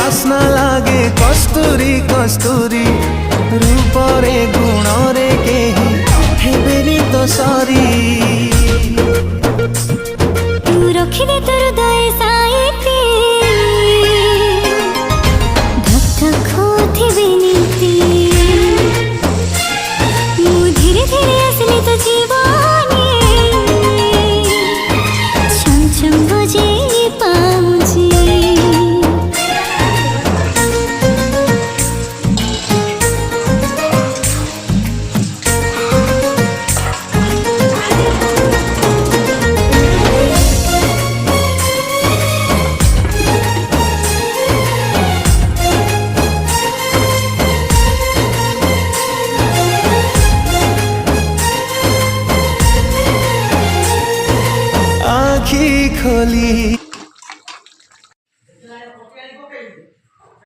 बास्ना लागे कस्तूरी कस्तूरी रूपरे गुणरे केही हेबेनी तो सरी तू रखिदे तोर हृदय साइती धक धक होथिबे नीति मु धीरे धीरे असली तो जीवनी छम छम बजे पाउची आँखी खोली